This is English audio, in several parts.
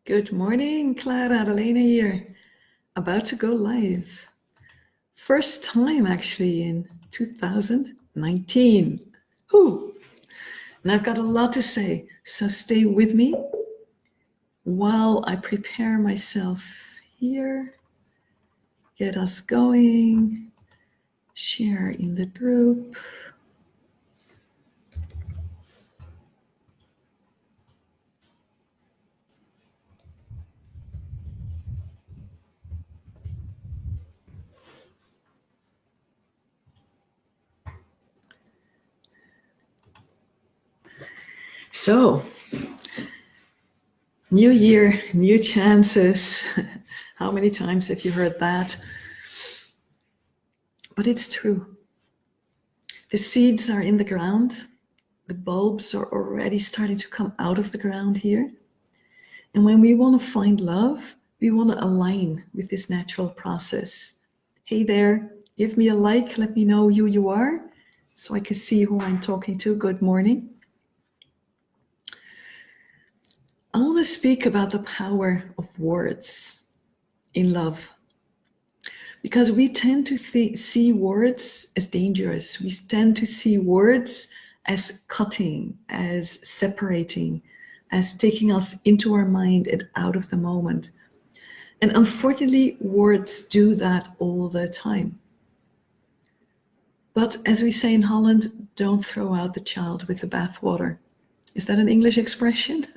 Good morning, Klara, Adalena here. About to go live. First time actually in 2019. Whew. And I've got a lot to say, so stay with me while I prepare myself here. Get us going. Share in the group. So, new year, new chances. How many times have you heard that? But it's true. The seeds are in the ground. The bulbs are already starting to come out of the ground here. And when we want to find love, we want to align with this natural process. Hey there, give me a like, let me know who you are, so I can see who I'm talking to. Good morning. I want to speak about the power of words in love. Because we tend to see words as dangerous. We tend to see words as cutting, as separating, as taking us into our mind and out of the moment. And unfortunately, words do that all the time. But as we say in Holland, don't throw out the child with the bathwater. Is that an English expression?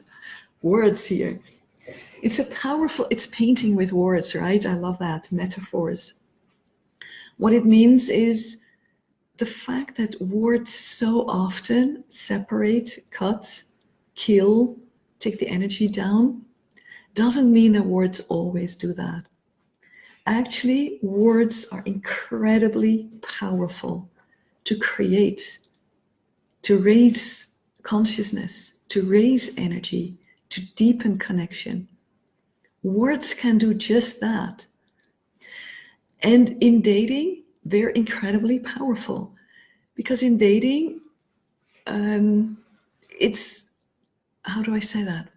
Words here. It's painting with words, right? I love that, metaphors. What it means is the fact that words so often separate, cut, kill, take the energy down, doesn't mean that words always do that. Actually, words are incredibly powerful to create, to raise consciousness, to raise energy, to deepen connection. Words can do just that. And in dating, they're incredibly powerful because in dating, it's, how do I say that?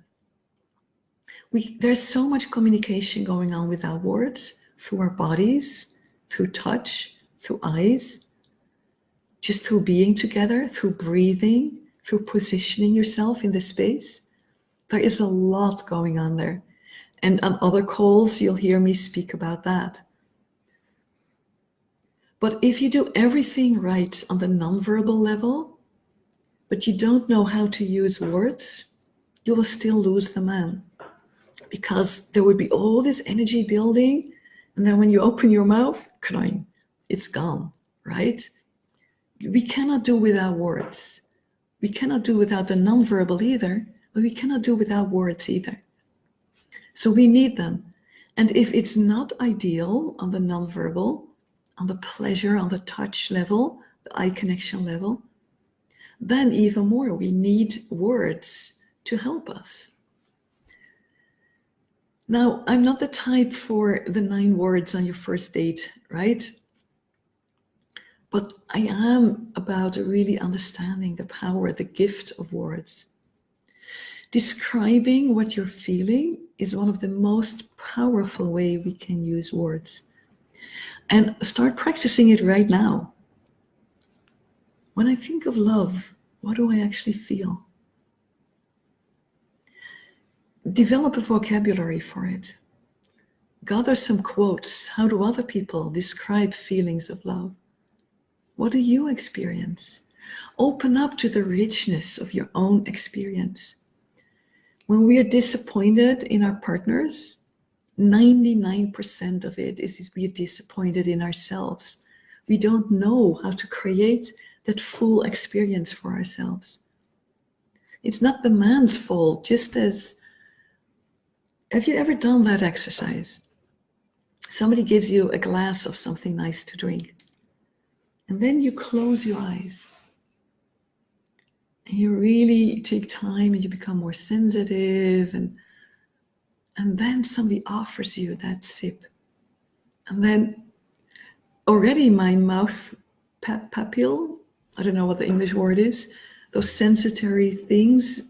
There's so much communication going on with our words, through our bodies, through touch, through eyes, just through being together, through breathing, through positioning yourself in the space. There is a lot going on there. And on other calls, you'll hear me speak about that. But if you do everything right on the nonverbal level, but you don't know how to use words, you will still lose the man. Because there would be all this energy building, and then when you open your mouth, crying, it's gone, right? We cannot do without words. We cannot do without the nonverbal either, but we cannot do without words either. So we need them. And if it's not ideal on the nonverbal, on the pleasure, on the touch level, the eye connection level, then even more, we need words to help us. Now, I'm not the type for the 9 words on your first date, right? But I am about really understanding the power, the gift of words. Describing what you're feeling is one of the most powerful way we can use words. And start practicing it right now. When I think of love, what do I actually feel? Develop a vocabulary for it. Gather some quotes. How do other people describe feelings of love? What do you experience? Open up to the richness of your own experience. When we are disappointed in our partners, 99% of it is we are disappointed in ourselves. We don't know how to create that full experience for ourselves. It's not the man's fault, just as, have you ever done that exercise? Somebody gives you a glass of something nice to drink, and then you close your eyes. And you really take time and you become more sensitive, and then somebody offers you that sip. And then already my mouth papille, I don't know what the English word is, those sensory things,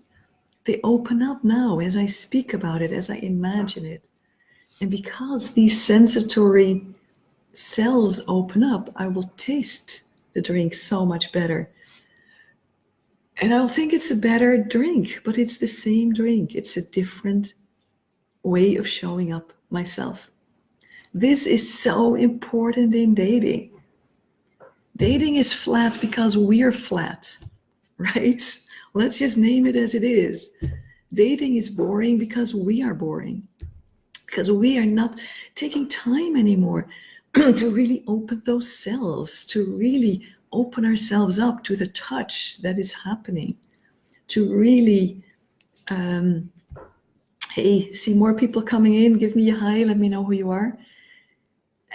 They open up now as I speak about it, as I imagine it. And because these sensory cells open up, I will taste the drink so much better. And I'll think it's a better drink, but it's the same drink. It's a different way of showing up myself. This is so important in dating. Dating is flat because we're flat, right? Let's just name it as it is. Dating is boring because we are boring, because we are not taking time anymore to really open those cells, to really open ourselves up to the touch that is happening, to really, hey, see more people coming in, give me a hi, let me know who you are,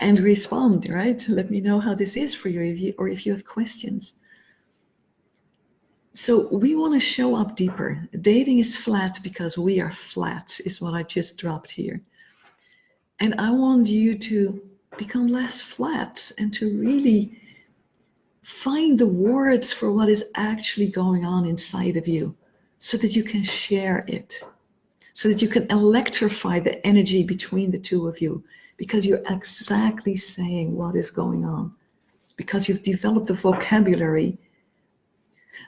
and respond, right? Let me know how this is for you, or if you have questions. So we want to show up deeper. Dating is flat because we are flat, is what I just dropped here. And I want you to become less flat and to really find the words for what is actually going on inside of you so that you can share it, so that you can electrify the energy between the two of you, because you're exactly saying what is going on, because you've developed the vocabulary.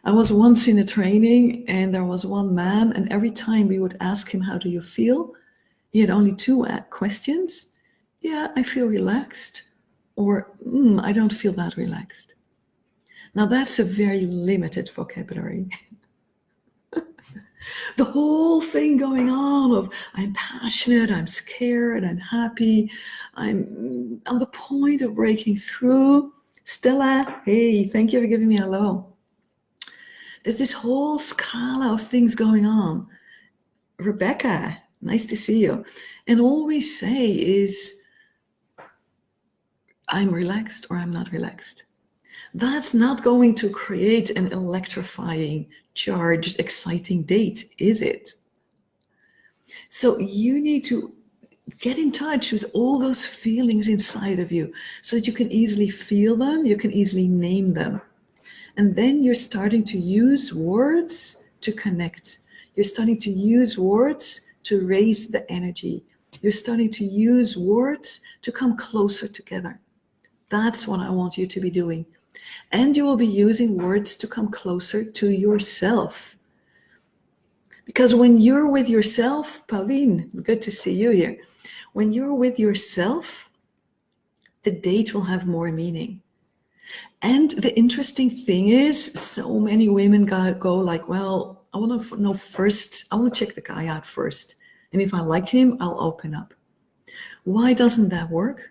I was once in a training and there was one man, and every time we would ask him, how do you feel? He had only two questions. Yeah, I feel relaxed, or I don't feel that relaxed. Now that's a very limited vocabulary. The whole thing going on of I'm passionate, I'm scared, I'm happy, I'm on the point of breaking through. Stella, hey, thank you for giving me a hello. There's this whole scala of things going on. Rebecca, nice to see you. And all we say is, I'm relaxed or I'm not relaxed. That's not going to create an electrifying, charged, exciting date, is it? So you need to get in touch with all those feelings inside of you so that you can easily feel them, you can easily name them. And then you're starting to use words to connect. You're starting to use words to raise the energy. You're starting to use words to come closer together. That's what I want you to be doing. And you will be using words to come closer to yourself. Because when you're with yourself, Pauline, good to see you here. When you're with yourself, the date will have more meaning. And the interesting thing is, so many women go like, well, I want to know first, I want to check the guy out first. And if I like him, I'll open up. Why doesn't that work?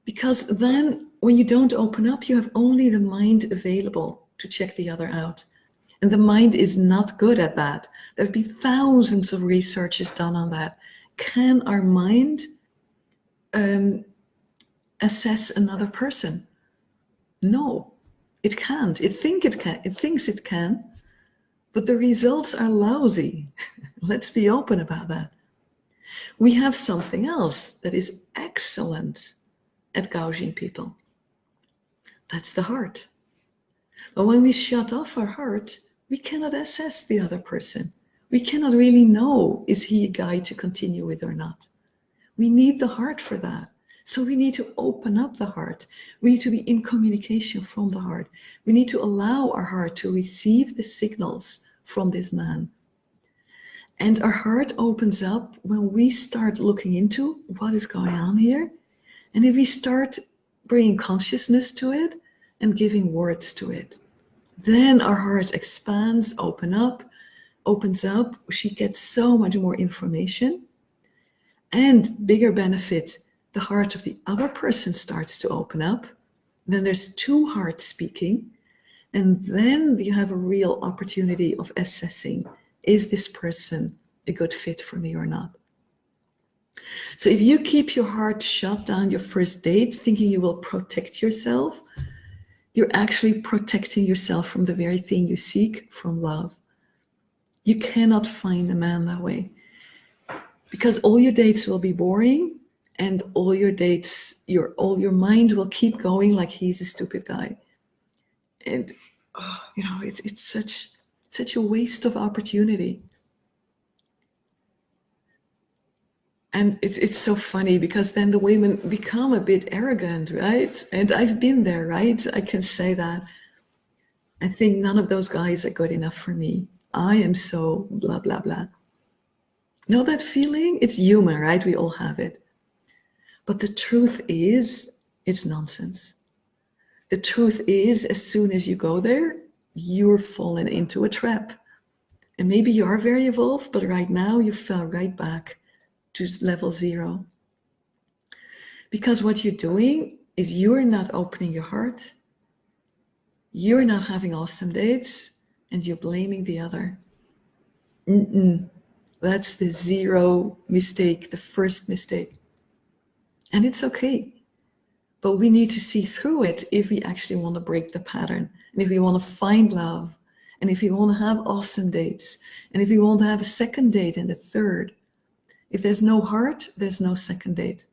Because then when you don't open up, you have only the mind available to check the other out. And the mind is not good at that. There have been thousands of researches done on that. Can our mind assess another person? No, it can't. It thinks it can, but the results are lousy. Let's be open about that. We have something else that is excellent at gouging people. That's the heart. But when we shut off our heart, we cannot assess the other person. We cannot really know, is he a guy to continue with or not? We need the heart for that. So we need to open up the heart. We need to be in communication from the heart. We need to allow our heart to receive the signals from this man. And our heart opens up when we start looking into what is going on here. And if we start bringing consciousness to it and giving words to it, then our heart expands, opens up. She gets so much more information. And bigger benefit, the heart of the other person starts to open up. Then there's two hearts speaking. And then you have a real opportunity of assessing, is this person a good fit for me or not? So if you keep your heart shut down your first date, thinking you will protect yourself, you're actually protecting yourself from the very thing you seek, from love. You cannot find a man that way, because all your dates will be boring, and all your dates, all your mind will keep going like he's a stupid guy. And it's such Such a waste of opportunity. And it's so funny because then the women become a bit arrogant, right? And I've been there, right? I can say that. I think none of those guys are good enough for me. I am so blah, blah, blah. Know that feeling? It's human, right? We all have it. But the truth is, it's nonsense. The truth is, as soon as you go there, you're falling into a trap. And maybe you are very evolved, but right now you fell right back to level 0. Because what you're doing is you're not opening your heart, you're not having awesome dates, and you're blaming the other. That's the 0 mistake, the first mistake. And it's okay. But we need to see through it if we actually want to break the pattern, and if we want to find love, and if we want to have awesome dates, and if we want to have a second date and a third. If there's no heart, there's no second date.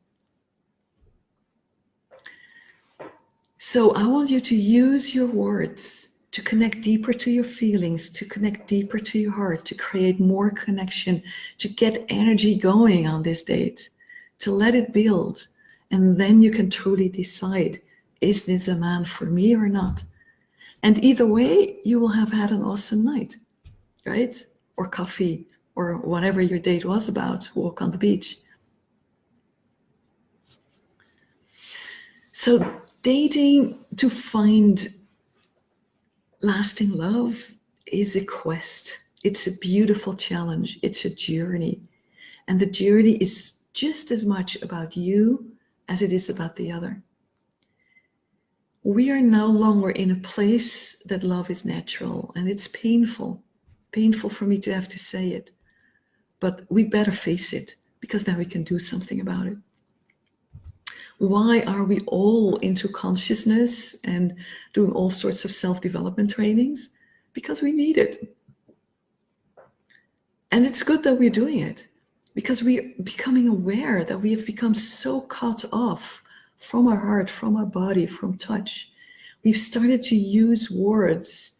So I want you to use your words to connect deeper to your feelings, to connect deeper to your heart, to create more connection, to get energy going on this date, to let it build. And then you can truly decide, is this a man for me or not? And either way, you will have had an awesome night, right? Or coffee, or whatever your date was about, walk on the beach. So dating to find lasting love is a quest. It's a beautiful challenge. It's a journey. And the journey is just as much about you as it is about the other. We are no longer in a place that love is natural, and it's painful for me to have to say it. But we better face it, because then we can do something about it. Why are we all into consciousness and doing all sorts of self-development trainings? Because we need it. And it's good that we're doing it, because we're becoming aware that we have become so cut off from our heart, from our body, from touch. We've started to use words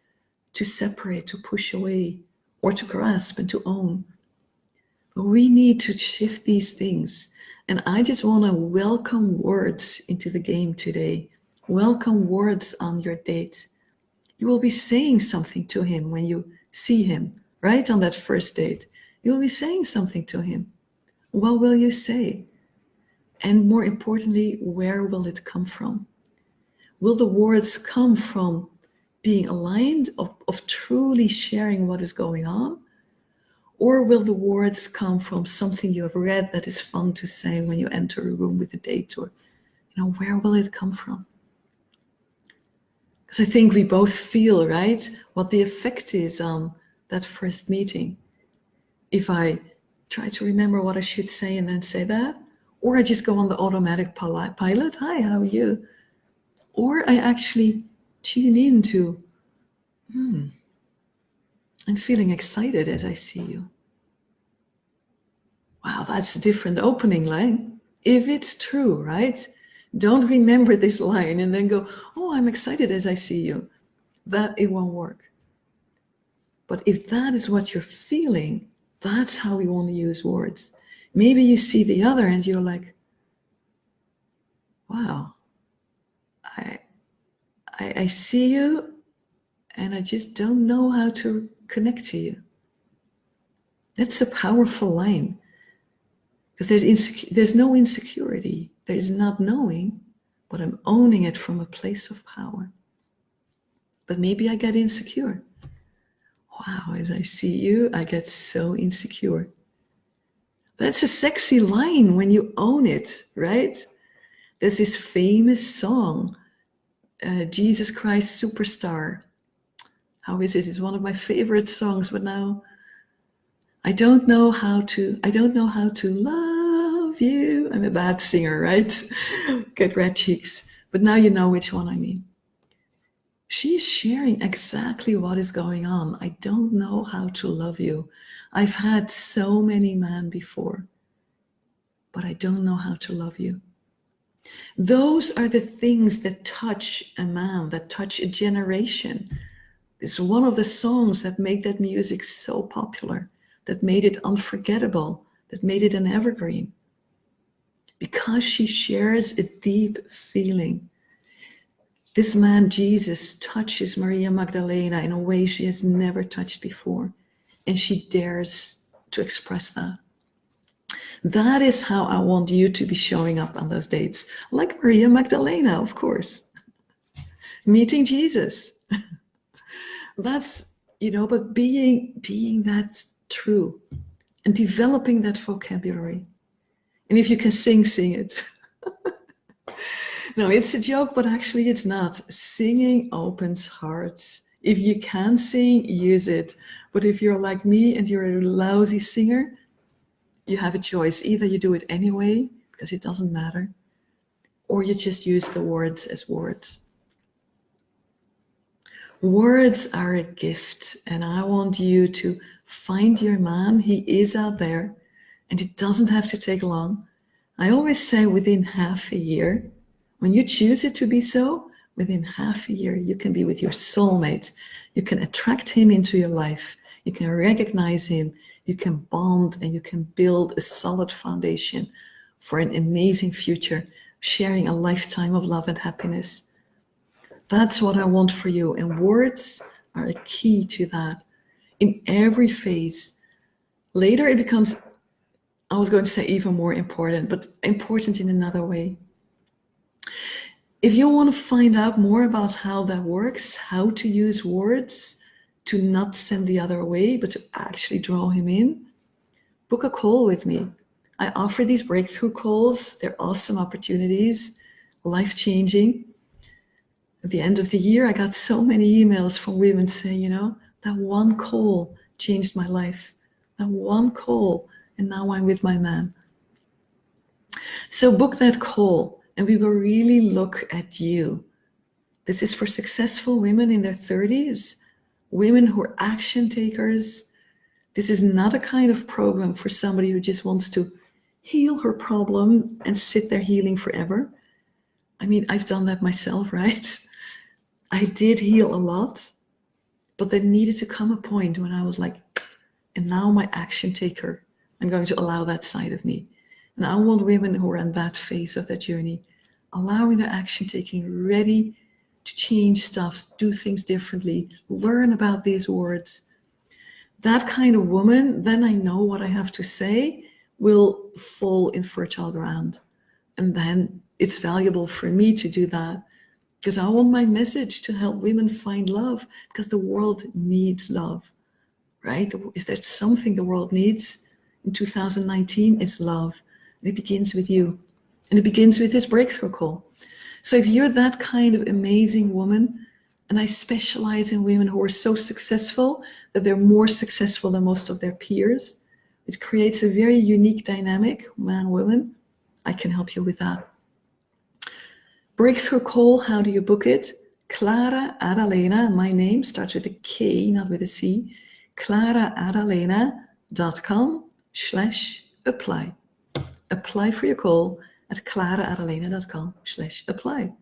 to separate, to push away, or to grasp and to own. We need to shift these things. And I just want to welcome words into the game today. Welcome words on your date. You will be saying something to him when you see him, right? On that first date. You will be saying something to him. What will you say? And more importantly, where will it come from? Will the words come from being aligned, of truly sharing what is going on? Or will the words come from something you have read that is fun to say when you enter a room with a date? Or, where will it come from? Because I think we both feel, right, what the effect is on that first meeting. If I try to remember what I should say and then say that, or I just go on the automatic pilot, hi, how are you? Or I actually tune into, I'm feeling excited as I see you. Wow, that's a different opening line. If it's true, right? Don't remember this line and then go, oh, I'm excited as I see you. That it won't work. But if that is what you're feeling, that's how we want to use words. Maybe you see the other and you're like, wow, I see you and I just don't know how to connect to you. That's a powerful line. Because there's no insecurity. There is not knowing, but I'm owning it from a place of power. But maybe I get insecure. Wow, as I see you, I get so insecure. That's a sexy line when you own it, right? There's this famous song, Jesus Christ Superstar. How is it? It's one of my favorite songs, but now I don't know how to love you. I'm a bad singer, right? Get red cheeks. But now you know which one I mean. She is sharing exactly what is going on. I don't know how to love you. I've had so many men before, but I don't know how to love you. Those are the things that touch a man, that touch a generation. It's one of the songs that made that music so popular, that made it unforgettable, that made it an evergreen. Because she shares a deep feeling. This man, Jesus, touches Maria Magdalena in a way she has never touched before, and she dares to express that. That is how I want you to be showing up on those dates, like Maria Magdalena, of course. Meeting Jesus. That's, but being that true and developing that vocabulary. And if you can sing it. No, it's a joke, but actually it's not. Singing opens hearts. If you can sing, use it. But if you're like me and you're a lousy singer, you have a choice. Either you do it anyway, because it doesn't matter, or you just use the words as words. Words are a gift, and I want you to find your man. He is out there, and it doesn't have to take long. I always say within half a year, when you choose it to be so, within half a year, you can be with your soulmate. You can attract him into your life. You can recognize him. You can bond, and you can build a solid foundation for an amazing future, sharing a lifetime of love and happiness. That's what I want for you. And words are a key to that in every phase. Later it becomes, I was going to say even more important, but important in another way. If you want to find out more about how that works, how to use words to not send the other away, but to actually draw him in, book a call with me. I offer these breakthrough calls. They're awesome opportunities, life-changing. At the end of the year, I got so many emails from women saying, that one call changed my life. That one call, and now I'm with my man. So book that call, and we will really look at you. This is for successful women in their 30s, women who are action takers. This is not a kind of program for somebody who just wants to heal her problem and sit there healing forever. I mean, I've done that myself, right? I did heal a lot, but there needed to come a point when I was like, and now my action taker, I'm going to allow that side of me. And I want women who are in that phase of their journey, allowing their action taking, ready to change stuff, do things differently, learn about these words. That kind of woman, then I know what I have to say, will fall in fertile ground. And then it's valuable for me to do that, because I want my message to help women find love, because the world needs love, right? If there's something the world needs in 2019, it's love. And it begins with you. And it begins with this breakthrough call. So if you're that kind of amazing woman, and I specialize in women who are so successful that they're more successful than most of their peers, it creates a very unique dynamic, man-woman, I can help you with that. Breakthrough call, how do you book it? Klara Adalena, my name starts with a K, not with a C. KlaraAdalena.com/apply. Apply for your call at KlaraAdalena.com/apply.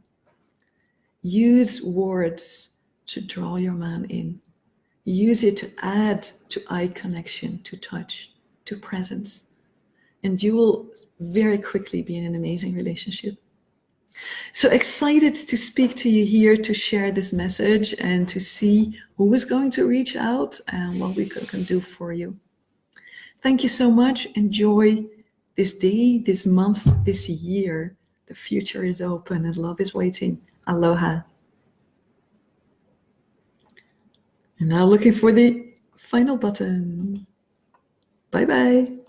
Use words to draw your man in. Use it to add to eye connection, to touch, to presence. And you will very quickly be in an amazing relationship. So excited to speak to you here, to share this message and to see who is going to reach out and what we can do for you. Thank you so much. Enjoy this day, this month, this year. The future is open and love is waiting. Aloha. And now looking for the final button. Bye-bye.